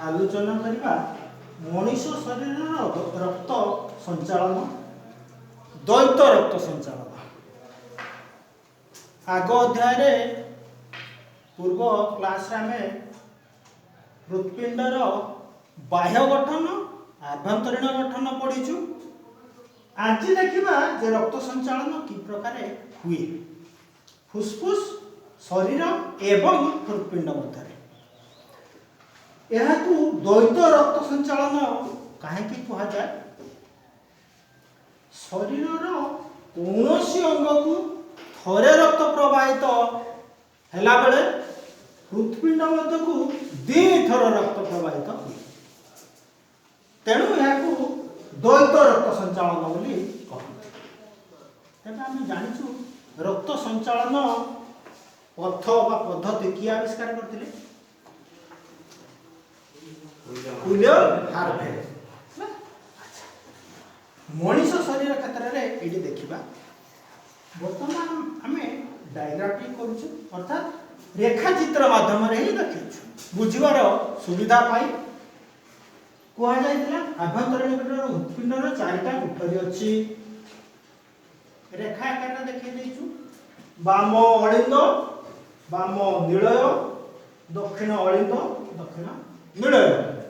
आलोचना करबा मनुष्य शरीर रक्त संचालन द्वैत रक्त संचालन। आग अध्याय पूर्व क्लास रे आमे हृत्पिंडर बाह्य गठन आभ्यंतरीण गठन पढ़ीचु। आज देखिबा जे रक्त संचालन कि प्रकार हुए फुसफुस शरीर एवं हृत्पिंड मध्य यह द्वैत रक्त संचालन कहीं कह जाए शरीर कौन सी अंग को थरे रक्त प्रवाहित हैला बेले हृत्पिंड मध्य को दी थर रक्त प्रवाहित हुए तेणु यह द्वैत रक्त संचालन बोली कहते। तेज आम जाचु रक्त संचालन पथ बा पद्धति किए आविष्कार करते विलियम हार्वे। मनीष शरीर क्षेत्र में ये देखा बर्तमान आम डायग्राफी करुचु अर्थात रेखा चित्र माध्यम ही देखु बुझार सुविधा पाई कहुला आभ्यंतरीण हृत्पिंडर चारिटा कोठरी अच्छी रेखा आकार देखी बाम अलिंद बाम नीलय दक्षिण अलिंद दक्षिण नीलय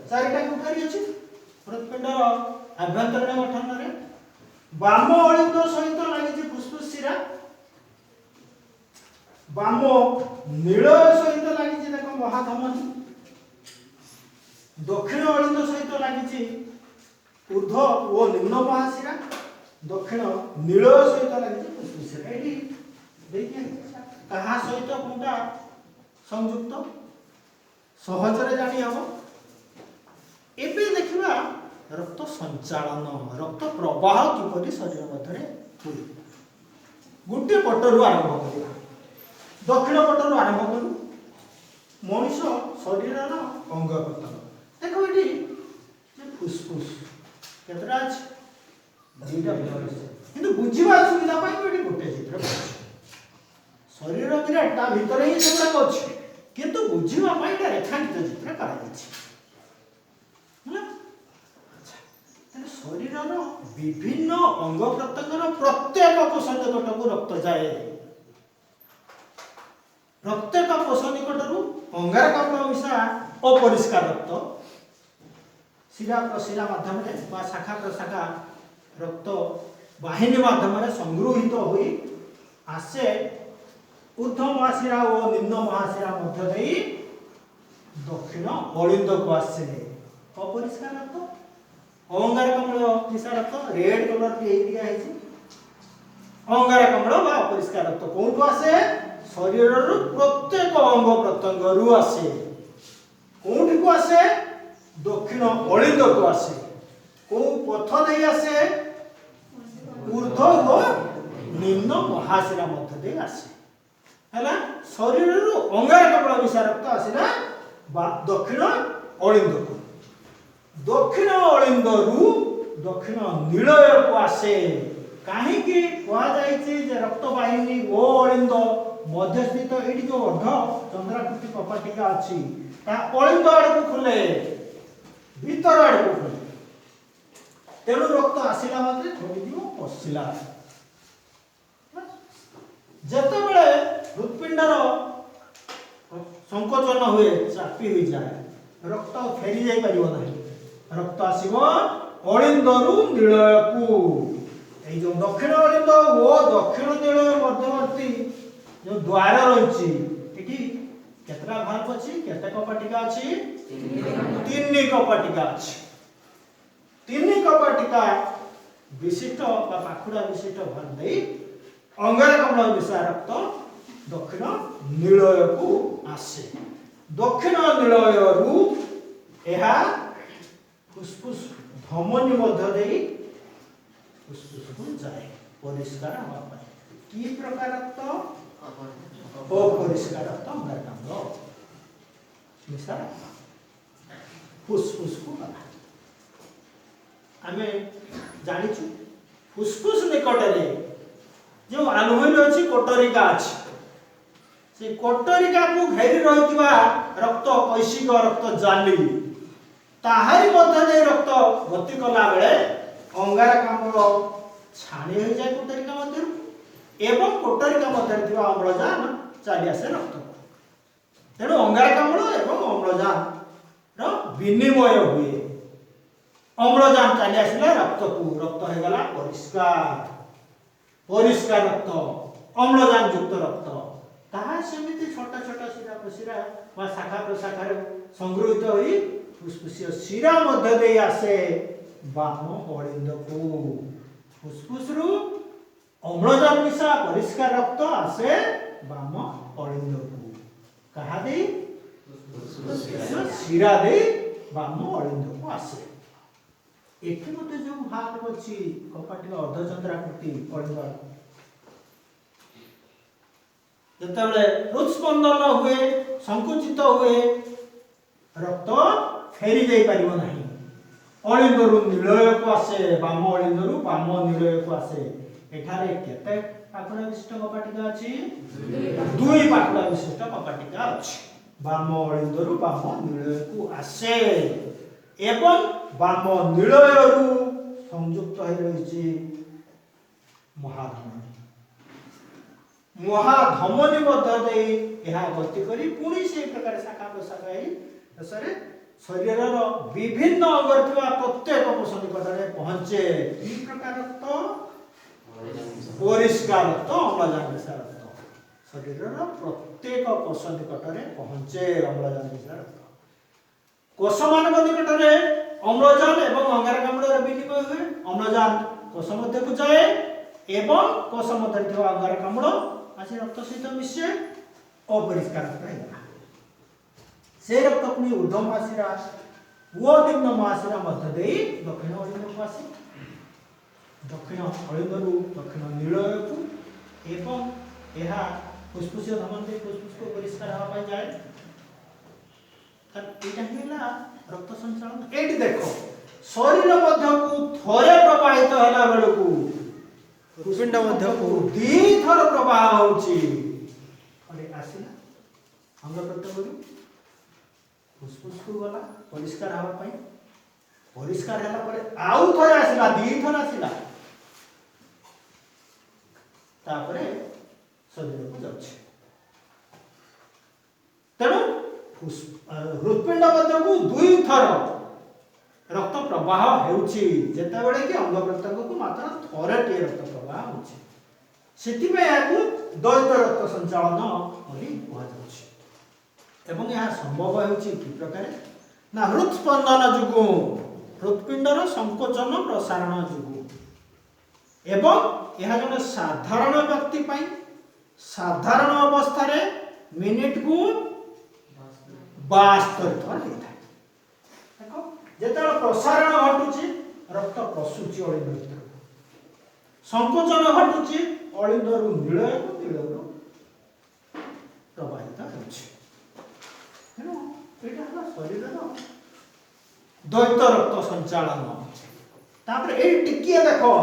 चारिटा कोठरी अच्छी हृत्पिंडर आभ्यंतरीण गठन में बाम अलिंद सहित लगी फुसफुस शिरा बाम नीलय सहित लगी देख महाधमनी दक्षिण अलिंद सहित लगी ऊर्ध्व और निम्न महाशिरा दक्षिण नीलय सहित लगी फुसफुस शिरा ये कहा सहित कोटा संयुक्त सहजरे जानी हम एबे देखिबा रक्त संचालन रक्त प्रवाह किपरि शरीर मध्य हुए गोटे पटरु आरंभ करिया दक्षिण पटरु आरंभ करू मनुष्य शरीर अंग प्रत्यंग देखो ये फुसफुस केतरा अछि दुईटा किंतु बुझिबा सुविधा पाई ये गोटे चित्र शरीर विराट ता भीतर ही सब अछि किंतु बुझिबा पाई एटा रेखांकित चित्र करा जाछि शरीर विभिन्न अंग प्रत्यंग प्रत्येक कोष निकट को रक्त जाए प्रत्येक कोष निकट अंगारकाम्ल मिशा अपरिष्कार रक्त शिरा प्रशिरा माध्यम शाखा प्रशाखा रक्त वाहिनी माध्यम संगृहित हो आसे ऊर्ध्व महाशिरा और निम्न महाशिरा मध्य दक्षिण अलिंद को आसे अपरिष्कार रक्त अंगारकाम्ल मिशा रक्त रेड कलर दिया है अंगारकाम्ल बा अपरिष्कार रक्त कौन आसे शरीर प्रत्येक अंग प्रत्यंग रु आसे कौटी को आसे दक्षिण अलिंद को आसे को पथ दे आसे ऊर्ध्व और निम्न महाशिरा मध्य दे आसे हैला शरीर अंगारकाम्ल मिशा रक्त आसिला दक्षिण अलिंद को दक्षिण अलिंद रु दक्षिण नीलय को आसे कहीं कह जाए रक्त वाहिनी ओ अलिंद मध्य स्थित ये जो अर्ध चंद्राकृति कपाटिका अच्छी अलिंद आड़ को खुले भीतर आड़ को खुले तेणु रक्त आसला मात्रे थोड़ी पशिला जिते बड़े हृत्पिंडर संकोचन हुए चापी हो जाए रक्त फेरी जाई परिबो नहीं रक्त आसीबो अलिंद रु नीलय को ए जो दक्षिण अलिंद ओ दक्षिण नीलय मध्यवर्ती जो द्वार रही एठी केतरा भाग अछि केते कपाटिका अछि तीन कपाटिका अछि तीन कपाटिका विशिष्ट बा पाखुडा विशिष्ट भाग दे अंगारकाम्ल मिशा रक्त दक्षिण नीलय को आसे दक्षिण नीलय रु एहा फुसफुस धमनी मध्य दे फुसफुस को जाए परिष्कार हवा पाए की प्रकार रक्त अपरिष्कार रक्त अंगारकाम्ल मिशा फुसफुस को गला आमे जानिछु फुसफुस निकट रे जो आलुमिल अछि कोटरिका अछि से कोटरिका को घेरी रहितबा रक्त कैशिक रक्त जाली ताहारी मध्य दे रक्त गति कला बेले अंगारकाम्ल छाणी हो जाए कोटरिका मध्य एवं कोटरिका मध्य थिबा अम्लजान चली आसे रक्त तेणु अंगारकाम्ल एवं अम्लजान रो विनिमय हुए अम्लजान चली आसिला रक्त को रक्त हो गला परिष्कार परिष्कार रक्त अम्लजान युक्त रक्त ताहा सेमिति छोटा छोटा शिरा प्रशिरा वा शाखा प्रशाखा संग्रहित होई फुसफुसिय शिरा मध्य दे आसे बाम अलिंद को फुसफुस रु अम्लजान मिशा परिष्कार रक्त आसे बाम अलिंद को कहा दे शिरा दे बाम अलिंद को आसे एठी मते जो भाग अछि कपाटी अर्धचंद्राकृति अलिंद जेतबेले हृदस्पंदन हुए संकुचित हुए रक्त फेरी जाई परिबो नाही अलिंदरु निलय को आसे बाम अलिंदरु बाम निलय को आसे एठारे केते पाकुड़ा विशिष्ट कपाटिका अछि दुई पाकुड़ा विशिष्ट कपाटिका अछि बाम अलिंदरु बाम निलय को आसे एवं बाम निलयरु संयुक्त होई रहिछि महाधमनी महाधमनी मध्य दे यह गति करी पुणी से प्रकार शाखा प्रशाखा ही शरीर विभिन्न अंग प्रत्येक कोष निकटने पहुंचे की प्रकार रक्त परिष्कार रक्त अम्लजान मिशा रक्त शरीर प्रत्येक कोष निकटने पहुंचे अम्लजान मिशा रक्त कोष मान निकटने अम्लजान एवं अंगारकाम्ल विनिमय हुए अम्लजान कोष मध्य को जाए एवं कोष मध्य थिबा अंगारकाम्ल आसे रक्त सहित मिशे अपरिष्कार रक्त है से रक्त पुणी ऊर्ध्व महाशिरा वो निम्न महाशिरा मध्य दे दक्षिण अलिंद को आसे दक्षिण अलिंदरु दक्षिण निलय को एवं यह फुसफुसिय धमन दे फुसफुस को परिष्कार हवा पाई जाए तब एटा हेला रक्त संचालन एटी देखो शरीर मध्य को थोरे प्रवाहित होला बेल को पिंड मध्य को दी थर प्रवाह होची अरे आसिला अंग प्रत्यंग फुसफुस को गला परिष्कार हवा पाई परिष्कार होला परे आउ थरे आसिला दी थर आसिला तापरे शरीर को जाଉଛି तेणु हृदपिंड मध्य को दुई थर रक्त प्रवाह हेउची जेता बेले कि अंग प्रत्यंग को मात्र थोरटे रक्त प्रवाह होची सेति में याकू द्वैत रक्त संचालन होली कहा जाଉଛି एवं यह संभव हेउची कि प्रकार ना हृदस्पंदन जुगु हृदपिंडर संकोचन प्रसारण जुगु एवं यह जने साधारण व्यक्ति पई साधारण अवस्था रे मिनिट को 72 थर हेता देखो जेता प्रसारण घटुची रक्त पशुची अलिंद भीतर संकोचन घटुची अलिंदरु निलय को निलयरु प्रवाहित होछि हेलो एटा हला शरीरर द्वैत रक्त संचालन तापर ए टिकिए देखो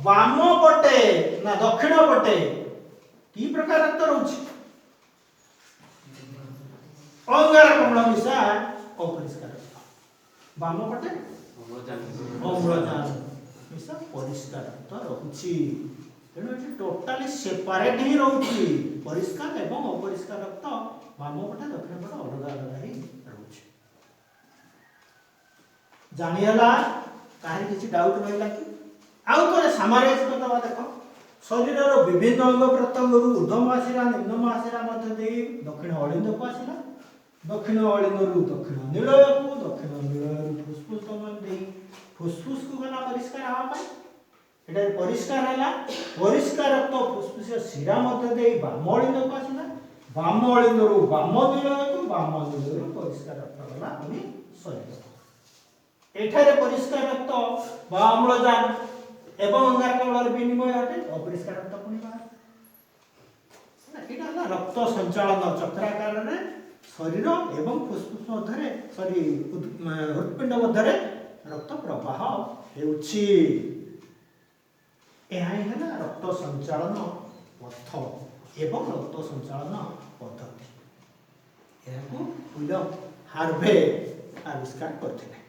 वाम पटे ना दक्षिण पटे की प्रकार रक्त रहउछि अंगारकाम्ल मिशा अपरिष्कार वाम पटे अम्लजान मिशा परिष्कार रक्त रहउछि तेणु एटी टोटाली सेपरेट ही रहउछि परिष्कार एवं अपरिष्कार रक्त वाम पटे दक्षिण पटे अलग अलग ही रहउछि जानि हला काहे किछि डाउट रहला कि आउ तोरे सामाराइज करदबा देखो शरीरर विभिन्न अंग प्रत्यंग ऊर्ध्व महाशिरा निम्न महाशिरा मध्य दे दक्षिण अलिंद को आसिला दक्षिण अलिंदरु दक्षिण निलय को दक्षिण निलयरु फुसफुस दमन दे फुसफुस को गला परिष्कार हवा पाई एटा परिष्कार हला परिष्कार रक्त फुसफुसिय शिरा मध्य दे बाम अलिंद को आसिला बाम अलिंदरु बाम निलय को बाम निलयरु परिष्कार रक्त गला पुनी शरीर एठारे परिष्कार रक्त बा अम्लजान एवं अंगारकाम्ल विनिमय हटे अपरिष्कार रक्त पुनी बाहर एटा हला रक्त संचालन चक्राकार रे शरीर एवं फुसफुस मध्य सॉरी हृदपिंड मध्य रक्त प्रवाह हेउछि एहा हेला रक्त संचालन पथ एवं रक्त संचालन पद्धति एहाकू विलियम हार्वे आविष्कार करथिले।